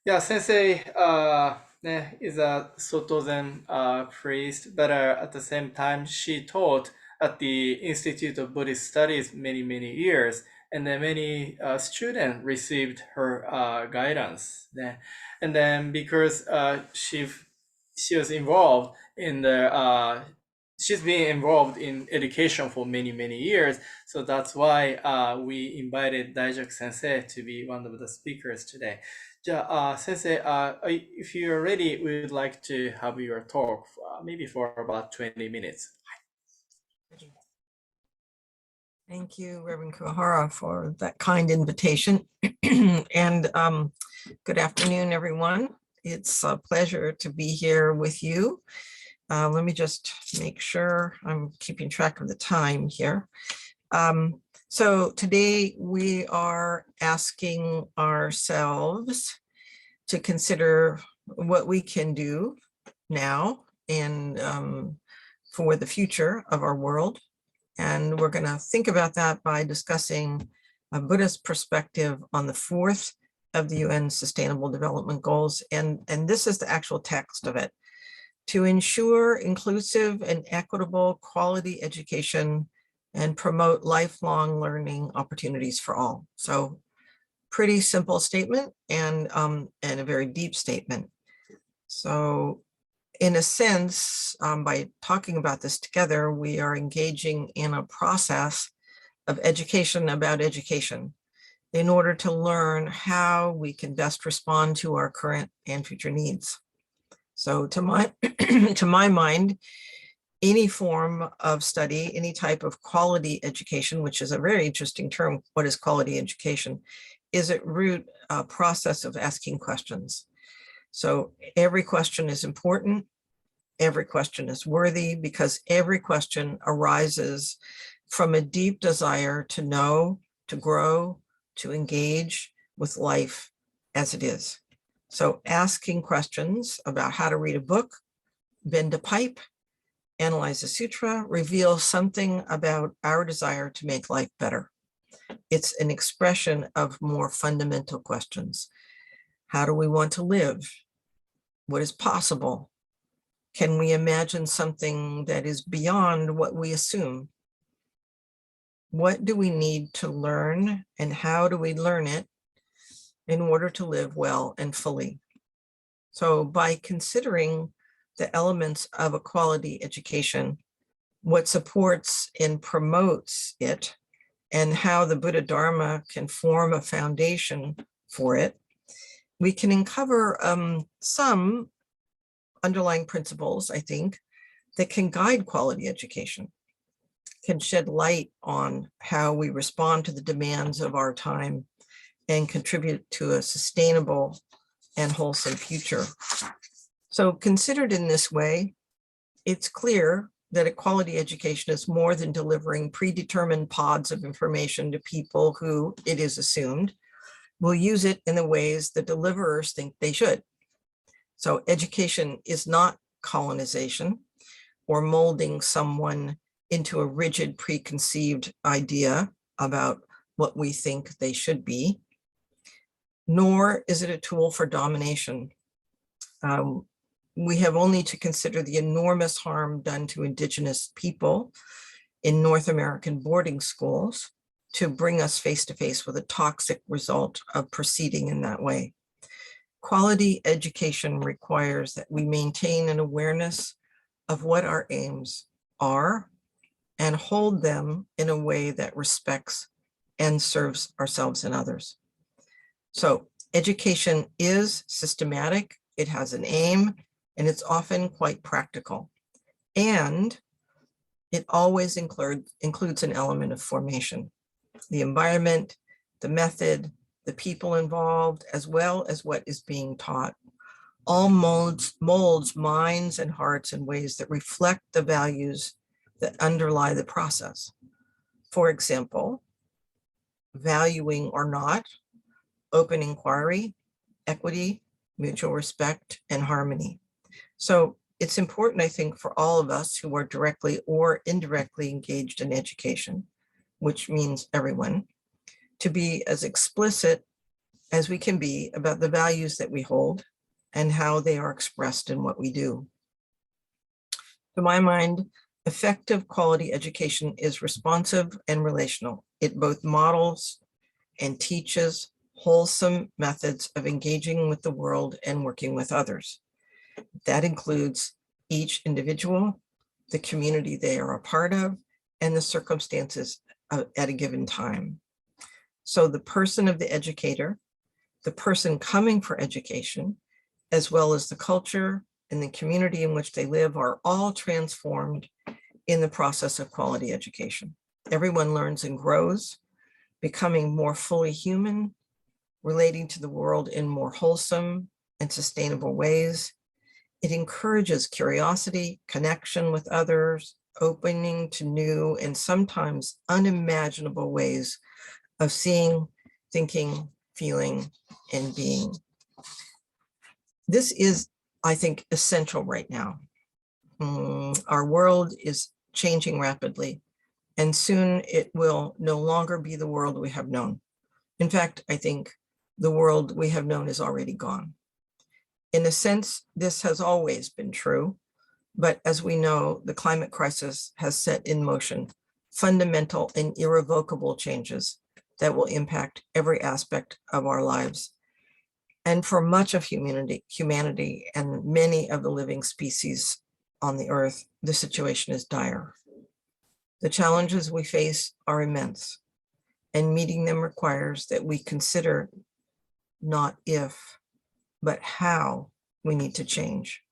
Yeah, Sensei is a Soto Zen priest, but at the same time, she taught at the Institute of Buddhist Studies many years, and then many students received her guidance. And then because she was involved in the she's been involved in education for many years, so that's why we invited Daijaku Sensei to be one of the speakers today. じゃあ、if you're ready, we would like to have your talk, maybe for about 20 minutes. Thank you, Reverend Kuwahara, for that kind invitation. And good afternoon, everyone. It's a pleasure to be here with you. Let me just make sure I'm keeping track of the time here. So today we are asking ourselves to consider what we can do now and for the future of our world. And we're going to think about that by discussing a Buddhist perspective on the fourth of the UN Sustainable Development Goals. And this is the actual text of it: to ensure inclusive and equitable quality education and promote lifelong learning opportunities for all. So pretty simple statement and a very deep statement. So in a sense, by talking about this together, we are engaging in a process of education about education in order to learn how we can best respond to our current and future needs. So to my, to my mind, any form of study, any type of quality education, which is a very interesting term, what is quality education, is at root a process of asking questions. So every question is important. Every question is worthy, because every question arises from a deep desire to know, to grow, to engage with life as it is. So asking questions about how to read a book, bend a pipe, analyze a sutra, reveals something about our desire to make life better. It's an expression of more fundamental questions. How do we want to live? What is possible? Can we imagine something that is beyond what we assume? What do we need to learn, and how do we learn it in order to live well and fully? So by considering the elements of a quality education, what supports and promotes it, and how the Buddha Dharma can form a foundation for it, we can uncover some underlying principles, I think, that can guide quality education, can shed light on how we respond to the demands of our time and contribute to a sustainable and wholesome future. So considered in this way, it's clear that a quality education is more than delivering predetermined pods of information to people who, it is assumed, will use it in the ways the deliverers think they should. So education is not colonization or molding someone into a rigid preconceived idea about what we think they should be, nor is it a tool for domination. We have only to consider the enormous harm done to Indigenous people in North American boarding schools to bring us face to face with a toxic result of proceeding in that way. Quality education requires that we maintain an awareness of what our aims are and hold them in a way that respects and serves ourselves and others. So education is systematic, it has an aim, and it's often quite practical. And it always includes an element of formation. The environment, the method, the people involved, as well as what is being taught, all molds minds and hearts in ways that reflect the values that underlie the process. For example, valuing or not, open inquiry, equity, mutual respect, and harmony. So it's important, I think, for all of us who are directly or indirectly engaged in education, which means everyone, to be as explicit as we can be about the values that we hold and how they are expressed in what we do. To my mind, effective quality education is responsive and relational. It both models and teaches wholesome methods of engaging with the world and working with others. That includes each individual, the community they are a part of, and the circumstances at a given time. So the person of the educator, the person coming for education, as well as the culture and the community in which they live are all transformed in the process of quality education. Everyone learns and grows, becoming more fully human, relating to the world in more wholesome and sustainable ways. It encourages curiosity, connection with others, opening to new and sometimes unimaginable ways of seeing, thinking, feeling, and being. This is, I think, essential right now. Our world is changing rapidly, and soon it will no longer be the world we have known. In fact, I think the world we have known is already gone. In a sense, this has always been true, but as we know, the climate crisis has set in motion fundamental and irrevocable changes that will impact every aspect of our lives. And for much of humanity and many of the living species on the earth, the situation is dire. The challenges we face are immense, and meeting them requires that we consider not if, but how we need to change,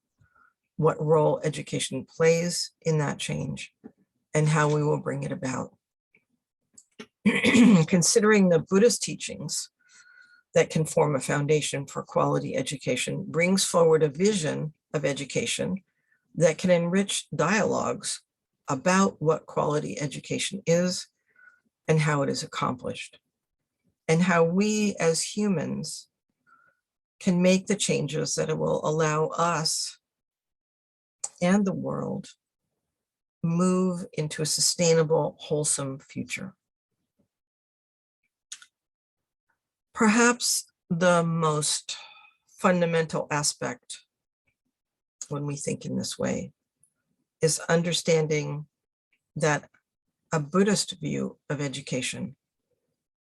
what role education plays in that change, and how we will bring it about. Considering the Buddhist teachings that can form a foundation for quality education brings forward a vision of education that can enrich dialogues about what quality education is and how it is accomplished, and how we as humans can make the changes that it will allow us and the world move into a sustainable, wholesome future. Perhaps the most fundamental aspect when we think in this way is understanding that a Buddhist view of education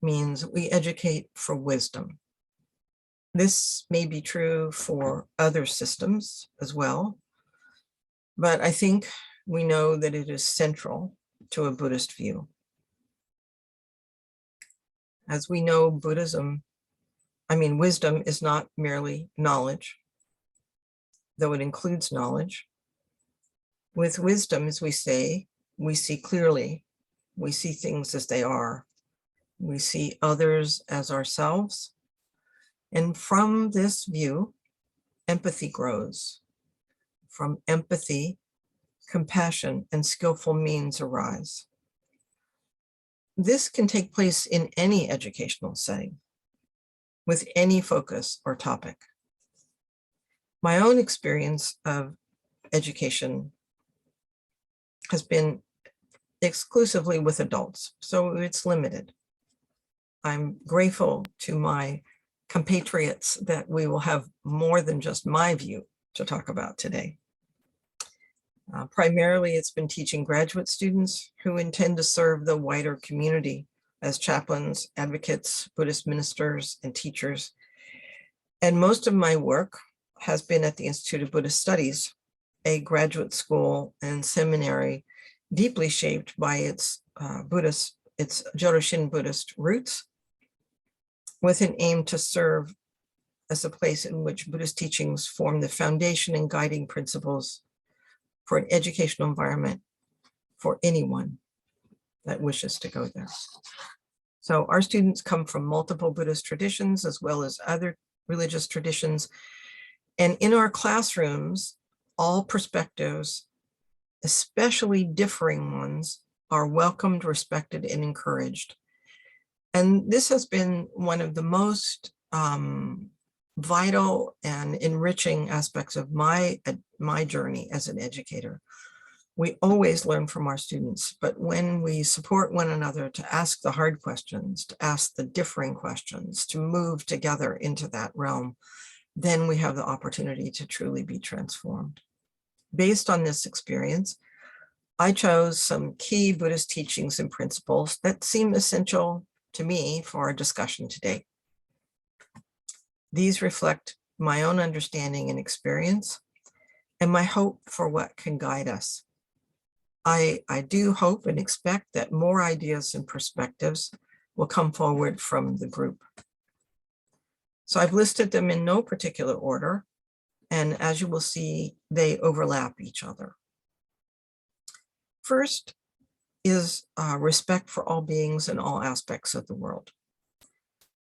means we educate for wisdom. This may be true for other systems as well, but I think we know that it is central to a Buddhist view. As we know, wisdom is not merely knowledge, though it includes knowledge. With wisdom, as we say, we see clearly, we see things as they are. We see others as ourselves. And from this view, empathy grows. From empathy, compassion and skillful means arise. This can take place in any educational setting, with any focus or topic. My own experience of education has been exclusively with adults, so it's limited. I'm grateful to my compatriots that we will have more than just my view to talk about today. Primarily, it's been teaching graduate students who intend to serve the wider community as chaplains, advocates, Buddhist ministers, and teachers. And most of my work has been at the Institute of Buddhist Studies, a graduate school and seminary deeply shaped by its Jodo Shin Buddhist roots, with an aim to serve as a place in which Buddhist teachings form the foundation and guiding principles for an educational environment for anyone that wishes to go there. So our students come from multiple Buddhist traditions as well as other religious traditions. And in our classrooms, all perspectives, especially differing ones, are welcomed, respected, and encouraged. And this has been one of the most vital and enriching aspects of my journey as an educator. We always learn from our students, but when we support one another to ask the hard questions, to ask the differing questions, to move together into that realm, then we have the opportunity to truly be transformed. Based on this experience, I chose some key Buddhist teachings and principles that seem essential to me for our discussion today. These reflect my own understanding and experience and my hope for what can guide us. I do hope and expect that more ideas and perspectives will come forward from the group. So I've listed them in no particular order, and as you will see, they overlap each other. First is respect for all beings and all aspects of the world.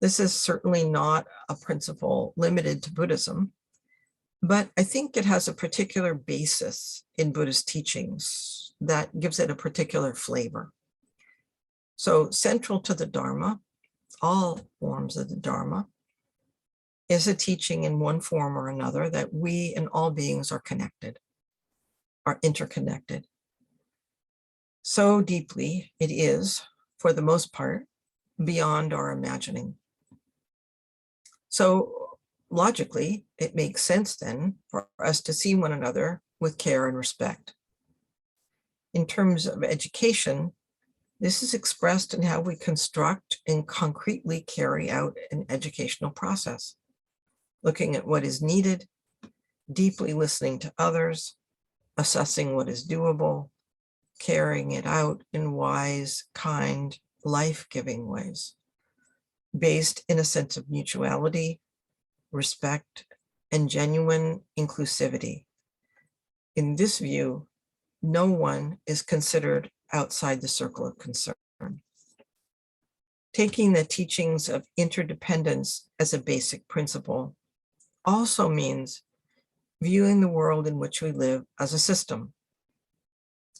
This is certainly not a principle limited to Buddhism, but I think it has a particular basis in Buddhist teachings that gives it a particular flavor. So central to the Dharma, all forms of the Dharma, is a teaching in one form or another that we and all beings are connected, are interconnected. So deeply it is, for the most part, beyond our imagining. So logically, it makes sense then for us to see one another with care and respect. In terms of education, this is expressed in how we construct and concretely carry out an educational process, looking at what is needed, deeply listening to others, assessing what is doable, carrying it out in wise, kind, life-giving ways, based in a sense of mutuality, respect, and genuine inclusivity. In this view, no one is considered outside the circle of concern. Taking the teachings of interdependence as a basic principle also means viewing the world in which we live as a system.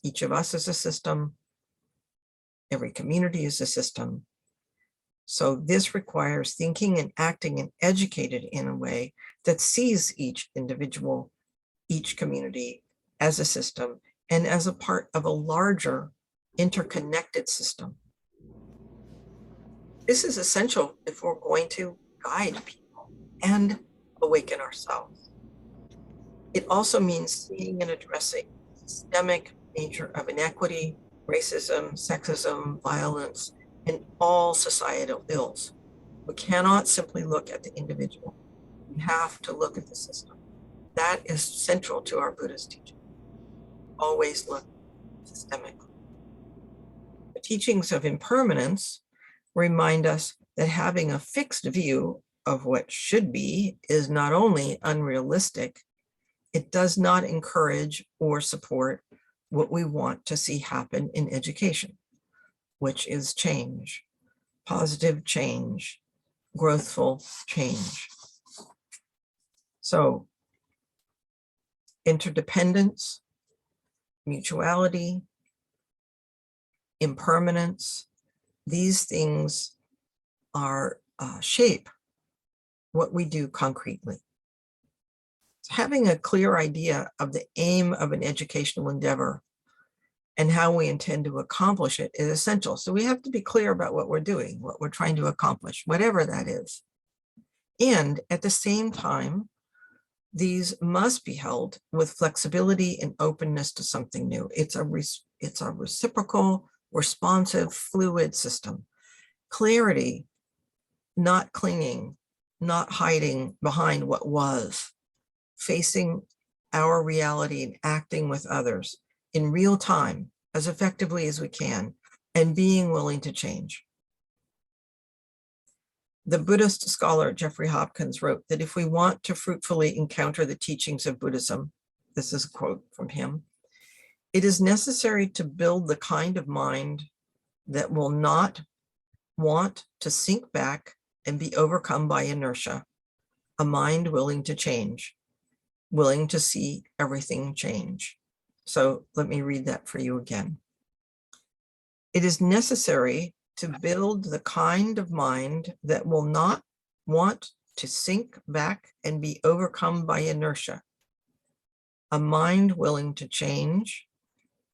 Each of us is a system. Every community is a system. So this requires thinking and acting and educated in a way that sees each individual, each community as a system and as a part of a larger interconnected system. This is essential if we're going to guide people and awaken ourselves. It also means seeing and addressing the systemic nature of inequity, racism, sexism, violence, and all societal ills. We cannot simply look at the individual. We have to look at the system. That is central to our Buddhist teaching. Always look systemically. The teachings of impermanence remind us that having a fixed view of what should be is not only unrealistic, it does not encourage or support what we want to see happen in education, which is change, positive change, growthful change. So interdependence, mutuality, impermanence, these things are shape what we do concretely. So having a clear idea of the aim of an educational endeavor and how we intend to accomplish it is essential. So we have to be clear about what we're doing, what we're trying to accomplish, whatever that is. And at the same time, these must be held with flexibility and openness to something new. It's a reciprocal, responsive, fluid system. Clarity, not clinging, not hiding behind what was, facing our reality and acting with others in real time as effectively as we can, and being willing to change. The Buddhist scholar Jeffrey Hopkins wrote that if we want to fruitfully encounter the teachings of Buddhism, this is a quote from him, it is necessary to build the kind of mind that will not want to sink back and be overcome by inertia, a mind willing to change, willing to see everything change. So let me read that for you again. It is necessary to build the kind of mind that will not want to sink back and be overcome by inertia, a mind willing to change,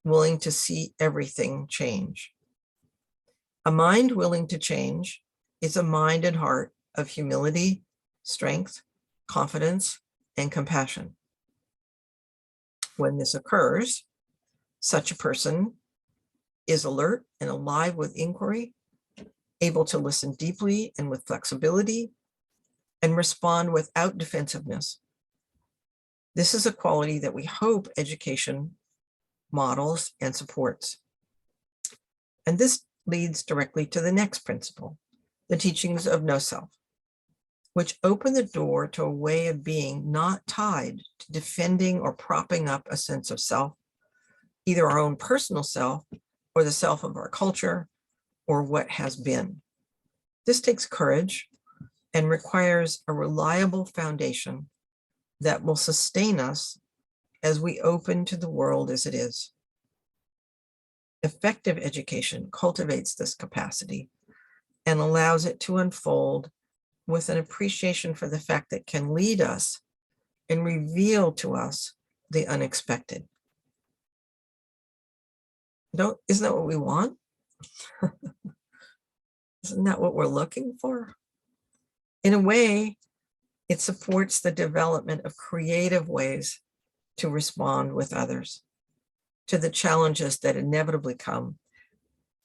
willing to see everything change. A mind willing to change is a mind and heart of humility, strength, confidence, and compassion. When this occurs, such a person is alert and alive with inquiry, able to listen deeply and with flexibility, and respond without defensiveness. This is a quality that we hope education models and supports. And this leads directly to the next principle, the teachings of no self, which open the door to a way of being not tied to defending or propping up a sense of self, either our own personal self or the self of our culture or what has been. This takes courage and requires a reliable foundation that will sustain us as we open to the world as it is. Effective education cultivates this capacity and allows it to unfold with an appreciation for the fact that it can lead us and reveal to us the unexpected. Isn't that what we want? Isn't that what we're looking for? In a way, it supports the development of creative ways to respond with others to the challenges that inevitably come,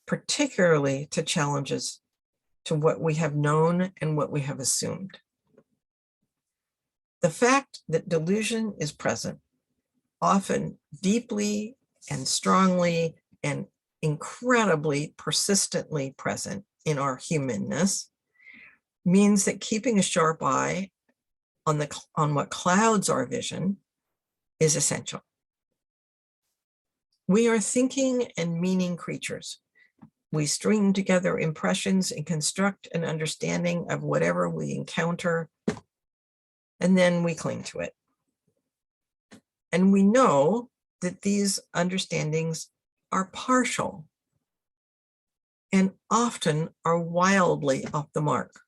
particularly to challenges to what we have known and what we have assumed. The fact that delusion is present, often deeply and strongly and incredibly persistently present in our humanness, means that keeping a sharp eye on what clouds our vision is essential. We are thinking and meaning creatures. We string together impressions and construct an understanding of whatever we encounter, and then we cling to it. And we know that these understandings are partial and often are wildly off the mark.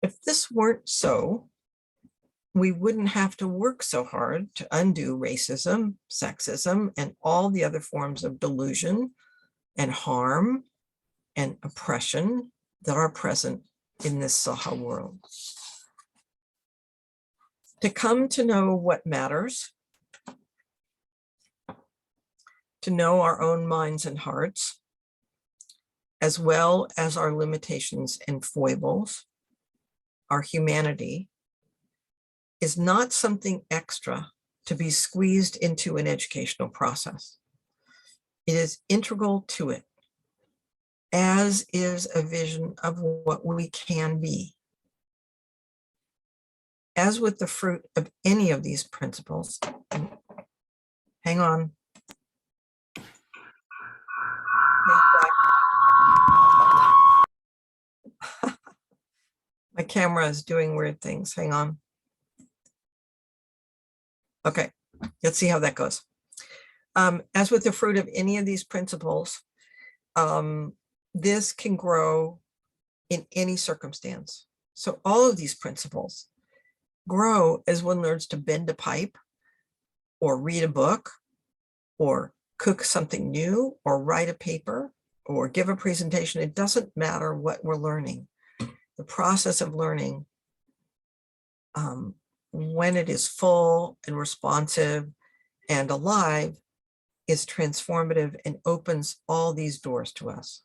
If this weren't so, we wouldn't have to work so hard to undo racism, sexism, and all the other forms of delusion and harm and oppression that are present in this Saha world. To come to know what matters, to know our own minds and hearts, as well as our limitations and foibles, our humanity, is not something extra to be squeezed into an educational process. It is integral to it, as is a vision of what we can be. As with the fruit of any of these principles, hang on. My camera is doing weird things. Hang on. Okay, let's see how that goes. As with the fruit of any of these principles, this can grow in any circumstance. So all of these principles grow as one learns to bend a pipe or read a book or cook something new or write a paper or give a presentation. It doesn't matter what we're learning. The process of learning, when it is full and responsive and alive, is transformative and opens all these doors to us.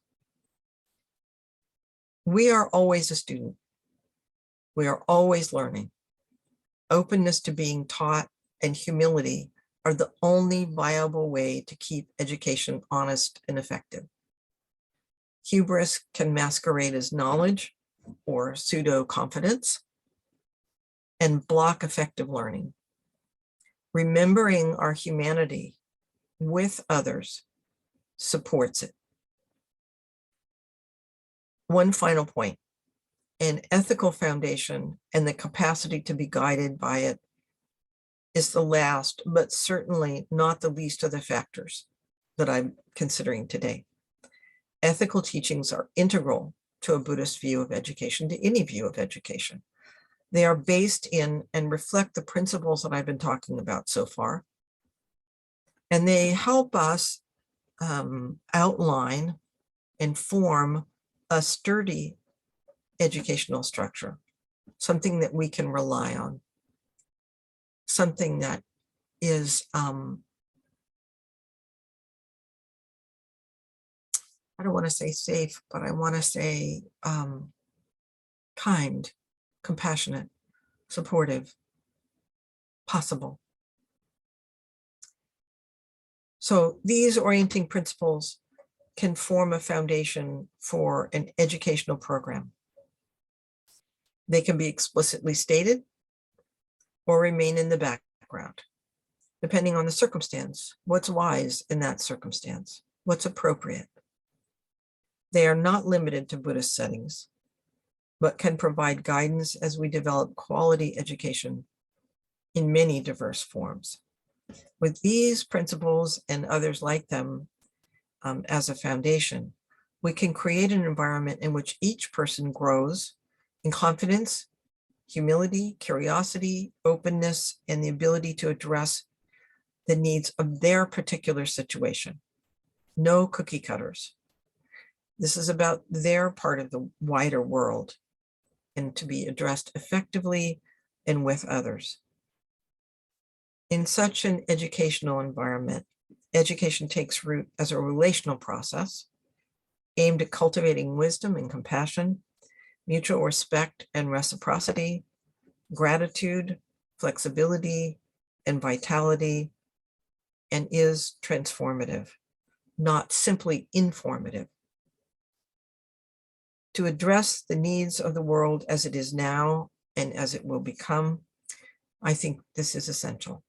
We are always a student. We are always learning. Openness to being taught and humility are the only viable way to keep education honest and effective. Hubris can masquerade as knowledge or pseudo-confidence and block effective learning. Remembering our humanity with others supports it. One final point, an ethical foundation and the capacity to be guided by it is the last, but certainly not the least of the factors that I'm considering today. Ethical teachings are integral to a Buddhist view of education, to any view of education. They are based in and reflect the principles that I've been talking about so far. And they help us outline and form a sturdy educational structure, something that we can rely on, something that is, I don't want to say safe, but I want to say kind, compassionate, supportive, possible. So these orienting principles can form a foundation for an educational program. They can be explicitly stated or remain in the background, depending on the circumstance. What's wise in that circumstance? What's appropriate? They are not limited to Buddhist settings, but can provide guidance as we develop quality education in many diverse forms. With these principles and others like them as a foundation, we can create an environment in which each person grows in confidence, humility, curiosity, openness, and the ability to address the needs of their particular situation. No cookie cutters. This is about their part of the wider world and to be addressed effectively and with others. In such an educational environment, education takes root as a relational process aimed at cultivating wisdom and compassion, mutual respect and reciprocity, gratitude, flexibility, and vitality, and is transformative, not simply informative. To address the needs of the world as it is now and as it will become, I think this is essential.